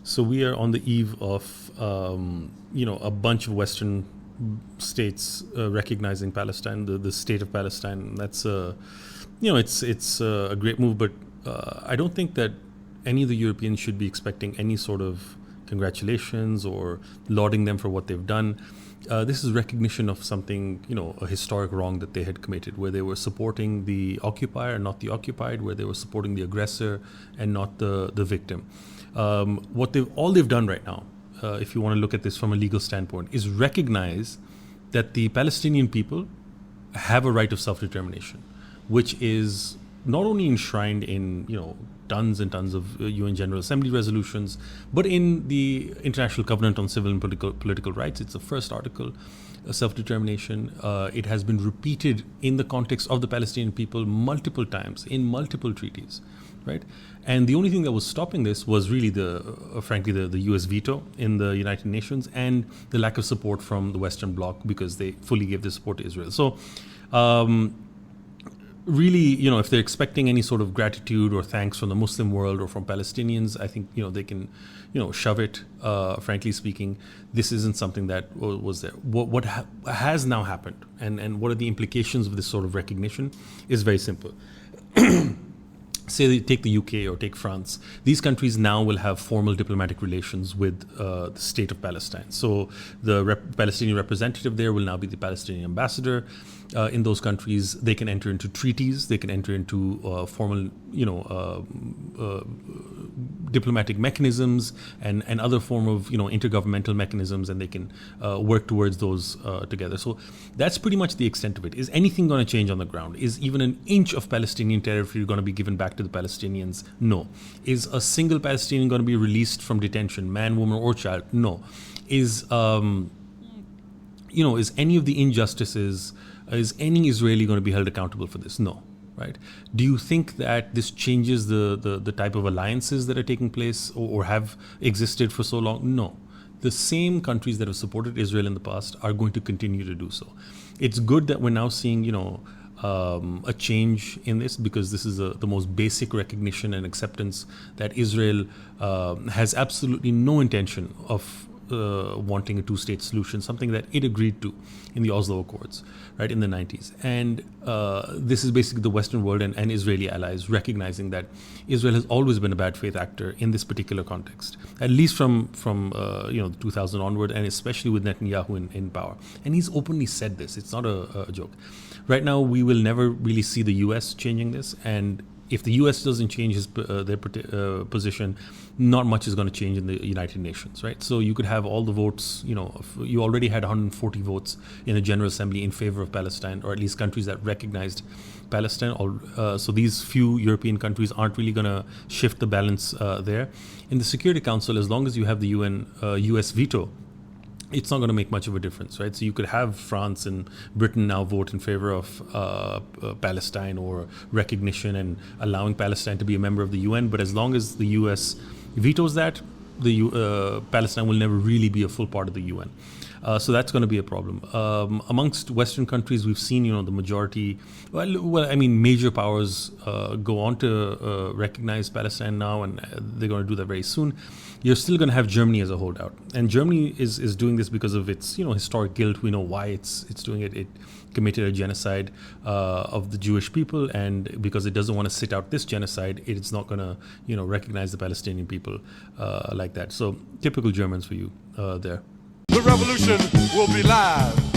So we are on the eve of, a bunch of Western states recognizing Palestine, the state of Palestine. That's it's a great move, but I don't think that any of the Europeans should be expecting any sort of congratulations or lauding them for what they've done. This is recognition of something, a historic wrong that they had committed, where they were supporting the occupier, not the occupied, where they were supporting the aggressor and not the victim. All they've done right now, if you want to look at this from a legal standpoint, is recognize that the Palestinian people have a right of self-determination, which is not only enshrined in, tons and tons of UN General Assembly resolutions, but in the International Covenant on Civil and Political Rights. It's the first article, self-determination. It has been repeated in the context of the Palestinian people multiple times in multiple treaties, right? And the only thing that was stopping this was really frankly, the US veto in the United Nations and the lack of support from the Western Bloc, because they fully gave their support to Israel. So, really, if they're expecting any sort of gratitude or thanks from the Muslim world or from Palestinians, I think, they can, shove it, frankly speaking. This isn't something that was there. What has now happened and what are the implications of this sort of recognition is very simple. Say they take the UK or take France. These countries now will have formal diplomatic relations with the state of Palestine. So the Palestinian representative there will now be the Palestinian ambassador. In those countries, they can enter into treaties. They can enter into formal, diplomatic mechanisms and other form of, intergovernmental mechanisms, and they can work towards those together. So that's pretty much the extent of it. Is anything going to change on the ground? Is even an inch of Palestinian territory going to be given back to the Palestinians? No. Is a single Palestinian going to be released from detention, man, woman, or child? No. Is any of the injustices, is any Israeli going to be held accountable for this? No. Right? Do you think that this changes the type of alliances that are taking place or have existed for so long? No. The same countries that have supported Israel in the past are going to continue to do so. It's good that we're now seeing, a change in this, because this is the most basic recognition and acceptance that Israel has absolutely no intention of wanting a two-state solution, something that it agreed to in the Oslo Accords, right, in the 90s. And this is basically the Western world and Israeli allies recognizing that Israel has always been a bad faith actor in this particular context, at least from 2000 onward, and especially with Netanyahu in power. And he's openly said this. It's not a joke. Right now, we will never really see the U.S. changing this, and if the U.S. doesn't change their position, not much is going to change in the United Nations, right? So you could have all the votes, you already had 140 votes in the General Assembly in favor of Palestine, or at least countries that recognized Palestine. So these few European countries aren't really going to shift the balance there. In the Security Council, as long as you have the US veto, it's not going to make much of a difference, right? So you could have France and Britain now vote in favor of Palestine or recognition and allowing Palestine to be a member of the UN. But as long as the US vetoes that, Palestine will never really be a full part of the UN. So that's going to be a problem. Amongst Western countries, we've seen, the majority, major powers go on to recognize Palestine now, and they're going to do that very soon. You're still going to have Germany as a holdout. And Germany is doing this because of its, historic guilt. We know why it's doing it. It committed a genocide of the Jewish people, and because it doesn't want to sit out this genocide, it's not going to, recognize the Palestinian people like that. So typical Germans for you there. The revolution will be live.